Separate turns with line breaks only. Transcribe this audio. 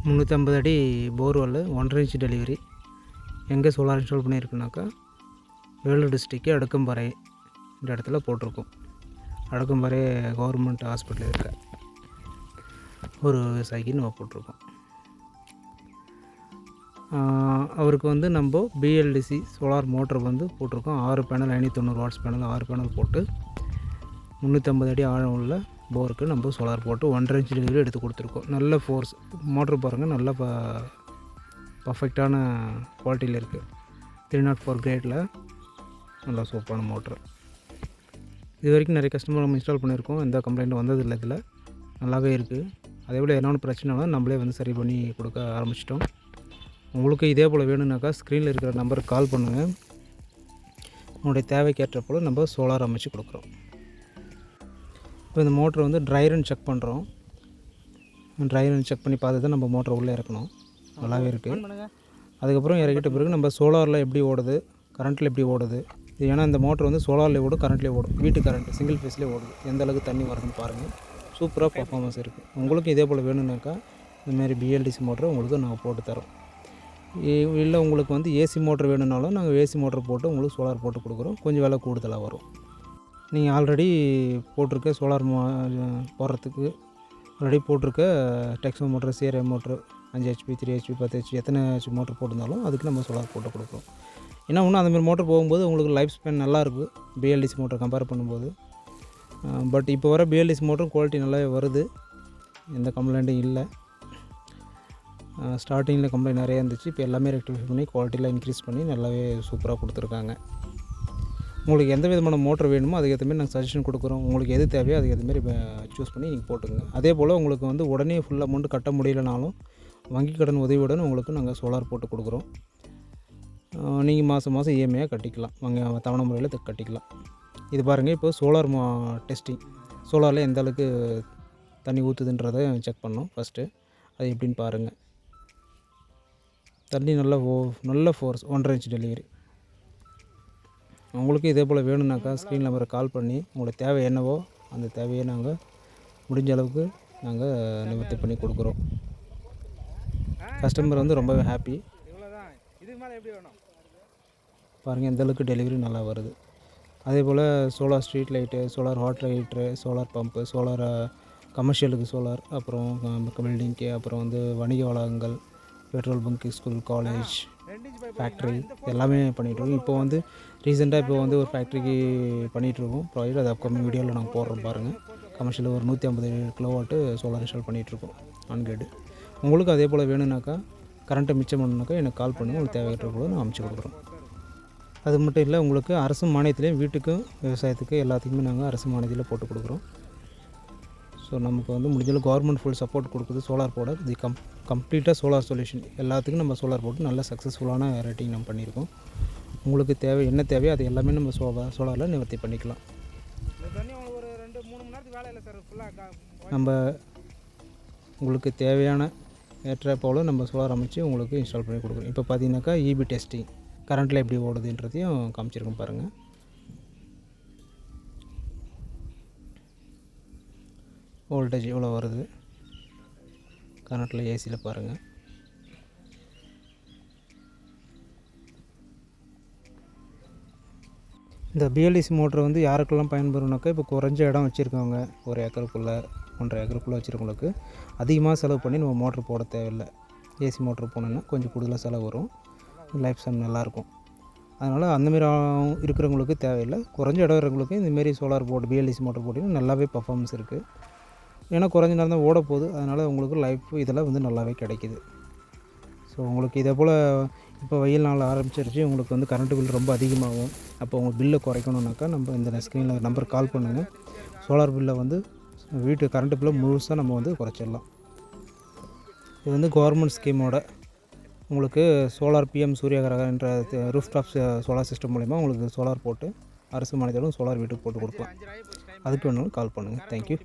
350 அடி borewell 1.5 inch delivery. எங்கே solar install பண்ணியிருக்குனாக்கா வேலூர் டிஸ்ட்ரிக்ட் அடுக்கம்பாறை இந்த இடத்துல போட்டிருக்கோம். அடுக்கம்பாறை கவர்மெண்ட் ஹாஸ்பிட்டல் இருக்க ஒரு விவசாயிக்கு நம்ம போட்டிருக்கோம். அவருக்கு வந்து நம்ம பிஎல்டிசி சோலார் மோட்டர் வந்து போட்டிருக்கோம். 6 பேனல் 590 வாட்ஸ் பேனல் 6 பேனல் போட்டு 350 அடி ஆழம் உள்ள போருக்கு நம்ம சோலார் போட்டு 1.5 இன்ச் டெலிவரி எடுத்து கொடுத்துருக்கோம். நல்ல ஃபோர்ஸ் மோட்ரு பாருங்கள், நல்ல பர்ஃபெக்டான குவாலிட்டியில் இருக்குது. 304 கிரேடில் நல்லா சூப்பரான மோட்ரு. இது வரைக்கும் நிறைய கஸ்டமர் நம்ம இன்ஸ்டால் பண்ணியிருக்கோம். எந்த கம்ப்ளைண்ட்டும் வந்ததில்லை. இதில் நல்லாவே இருக்குது. அதே போல் என்ன பிரச்சனைனாலும் நம்மளே வந்து சரி பண்ணி கொடுக்க ஆரம்பிச்சிட்டோம். உங்களுக்கு இதே போல் வேணும்னாக்கா ஸ்க்ரீனில் இருக்கிற நம்பருக்கு கால் பண்ணுங்கள். உங்களுடைய தேவைக்கேற்ற போல் நம்ம சோலார் அமைச்சு கொடுக்குறோம். இப்போ இந்த மோட்ரு வந்து ட்ரை ரன் செக் பண்ணுறோம். ட்ரை ரன் செக் பண்ணி பார்த்து தான் நம்ம மோட்டரை உள்ளே இறக்கணும். நல்லாவே இருக்குது. அதுக்கப்புறம் இறக்கிட்ட பிறகு நம்ம சோலாரில் எப்படி ஓடுது, கரண்ட்டில் எப்படி ஓடுது. இது ஏன்னா இந்த மோட்ரு வந்து சோலாரில் ஓடும், கரண்ட்லேயே ஓடும். வீட்டு கரண்ட் சிங்கிள் ஃபேஸ்லேயே ஓடுது. எந்த அளவுக்கு தண்ணி வருதுன்னு பாருங்கள். சூப்பராக பர்ஃபார்மன்ஸ் இருக்குது. உங்களுக்கு இதே போல் வேணும்னாக்கா இந்தமாரி பிஎல்டிசி மோட்டரை உங்களுக்கு நாங்கள் போட்டு தரோம். இல்லை உங்களுக்கு வந்து ஏசி மோட்ரு வேணும்னாலும் நாங்கள் ஏசி மோட்ரு போட்டு உங்களுக்கு சோலார் போட்டு கொடுக்குறோம். கொஞ்சம் விலை கூடுதலாக வரும். நீங்கள் ஆல்ரெடி போட்டிருக்க சோலார் போடுறதுக்கு ஆல்ரெடி போட்டிருக்க Texmo motor, CRI motor 5 HP 3 HP 10 HP எத்தனை HP மோட்ரு போட்டிருந்தாலும் அதுக்கு நம்ம சோலார் போட்டு கொடுக்குறோம். ஏன்னா இன்னும் அந்தமாதிரி மோட்ரு போகும்போது உங்களுக்கு லைஃப் ஸ்பேன் நல்லாயிருக்கு பிஎல்டிசி மோட்டரை கம்பேர் பண்ணும்போது. பட் இப்போ வர பிஎல்டிசி மோட்டரும் குவாலிட்டி நல்லாவே வருது. எந்த கம்ப்ளைண்ட்டும் இல்லை. ஸ்டார்டிங்கில் கம்ப்ளைண்ட் நிறையா இருந்துச்சு. இப்போ எல்லாமே ரெக்டிஃபை பண்ணி குவாலிட்டியில் இன்க்ரீஸ் பண்ணி நல்லாவே சூப்பராக கொடுத்துருக்காங்க. உங்களுக்கு எந்த விதமான மோட்ரு வேணுமோ அதுக்கேற்ற மாதிரி நாங்கள் சஜஷன் கொடுக்குறோம். உங்களுக்கு எது தேவையோ அதுக்கேற்ற மாதிரி சூஸ் பண்ணி நீங்கள் போட்டுங்க. அதே போல் உங்களுக்கு வந்து உடனே ஃபுல் அமௌண்ட் கட்ட முடியலனாலும் வங்கி கடன் உதவியுடன் உங்களுக்கு நாங்கள் சோலார் போட்டு கொடுக்குறோம். நீங்கள் மாதம் மாதம் இஎம்ஐயாக கட்டிக்கலாம். தவணை முறையில் கட்டிக்கலாம். இது பாருங்கள், இப்போ சோலார் டெஸ்டிங். சோலாரில் எந்த அளவுக்கு தண்ணி ஊற்றுதுன்றதை செக் பண்ணோம் ஃபஸ்ட்டு. அது எப்படின்னு பாருங்கள். தண்ணி நல்ல ஃபோர்ஸ் 1.5 இன்ச் டெலிவரி. உங்களுக்கு இதே போல் வேணும்னாக்கா ஸ்க்ரீன் நம்பரை கால் பண்ணி உங்களோட தேவை என்னவோ அந்த தேவையை நாங்கள் முடிஞ்ச அளவுக்கு நாங்கள் நிவர்த்தி பண்ணி கொடுக்குறோம். கஸ்டமர் வந்து ரொம்பவே ஹாப்பி. பாருங்கள் எந்த அளவுக்கு டெலிவரி நல்லா வருது. அதே போல் solar street light, solar water heater, solar pump, solar கமர்ஷியலுக்கு சோலார், அப்புறம் பில்டிங்க்கு, அப்புறம் வந்து வணிக வளாகங்கள், petrol bunk, school, college, factory எல்லாமே பண்ணிகிட்ருக்கோம். இப்போ வந்து ரீசெண்டாக இப்போ வந்து ஒரு ஃபேக்ட்ரிக்கு பண்ணிகிட்ருக்கோம் ப்ராஜெக்ட். அது அப்கமிங் வீடியோவில் நாங்கள் போடுறோம் பாருங்கள். கமர்ஷியலில் ஒரு 150 கிலோவாட்டு சோலார் இன்ஸ்டால் பண்ணிகிட்ருக்கோம் ஆன்கிரேடு. உங்களுக்கு அதே போல் வேணும்னாக்கா கரண்ட்டை மிச்சம் பண்ணணுனாக்கா எனக்கு கால் பண்ணுங்கள். உங்களுக்கு தேவையான போது நான் அமைச்சு கொடுக்குறோம். அது மட்டும் இல்லை, உங்களுக்கு அரசு மானியத்துலேயும் வீட்டுக்கும் விவசாயத்துக்கு எல்லாத்துக்குமே நாங்கள் அரசு மானியத்தில் போட்டு கொடுக்குறோம். ஸோ நமக்கு வந்து முடிஞ்சளவு கவர்மெண்ட் ஃபுல் சப்போர்ட் கொடுக்குது சோலார் போட. இது கம்ப்ளீட்டாக சோலார் சொல்யூஷன். எல்லாத்துக்கும் நம்ம சோலார் போட்டு நல்ல சக்ஸஸ்ஃபுல்லான ரேட்டிங் நம்ம பண்ணியிருக்கோம். உங்களுக்கு என்ன தேவையோ அது எல்லாமே நம்ம சோலாரில் நிவர்த்தி பண்ணிக்கலாம். நம்ம உங்களுக்கு தேவையான ஏற்ற போல் நம்ம சோலார் அமைச்சு உங்களுக்கு இன்ஸ்டால் பண்ணி கொடுக்குறோம். இப்போ பார்த்தீங்கன்னாக்கா இபி டெஸ்டிங் கரண்ட்டில் எப்படி ஓடுதுன்றதையும் காமிச்சிருக்கோம் பாருங்கள். வோல்டேஜ் எவ்வளோ வருது கரண்ட்டில், ஏசியில் பாருங்கள். இந்த பிஎல்டிசி மோட்ரு வந்து யாருக்கெல்லாம் பயன்படும்னாக்கா இப்போ குறைஞ்ச இடம் வச்சுருக்கவங்க, 1 ஏக்கருக்குள்ளே 1.5 ஏக்கருக்குள்ளே வச்சுருக்கவங்களுக்கு அதிகமாக செலவு பண்ணி நம்ம மோட்ரு போட தேவையில்லை. ஏசி மோட்ரு போனோன்னா கொஞ்சம் கூடுதலாக செலவு வரும். லைஃப் ஸ்டைல் நல்லாயிருக்கும். அதனால் அந்தமாரி இருக்கிறவங்களுக்கு தேவையில்லை. குறைஞ்ச இடம் இருக்கிறவங்களுக்கு இந்தமாரி சோலார் போட்டு பிஎல்டிசி மோட்டர் போட்டிங்கன்னா நல்லாவே பர்ஃபார்மன்ஸ் இருக்குது. ஏன்னா குறைஞ்ச நேரம் தான் ஓட போகுது. அதனால் உங்களுக்கு லைஃப் இதெல்லாம் வந்து நல்லாவே கிடைக்கிது. ஸோ உங்களுக்கு இதே போல் இப்போ வெயில் நாள் ஆரம்பிச்சிருச்சு, உங்களுக்கு வந்து கரண்ட்டு பில் ரொம்ப அதிகமாகும். அப்போ உங்கள் பில்லை குறைக்கணுன்னாக்கா நம்ம இந்த ஸ்க்ரீனில் நம்பருக்கு கால் பண்ணுங்கள். சோலார் பில்லை வந்து வீட்டு கரண்ட்டு பில்லை முழுசாக நம்ம வந்து குறைச்சிடலாம். இது வந்து கவர்மெண்ட் ஸ்கீமோட உங்களுக்கு சோலார் பிஎம் சூரியகரா என்ற ரூஃப்டாப் சோலார் சிஸ்டம் மூலிமா உங்களுக்கு சோலார் போட்டு அரசு மானியத்தோடு சோலார் வீட்டுக்கு போட்டு கொடுக்கலாம். அதுக்கு வேணாலும் கால் பண்ணுங்கள். தேங்க்யூ.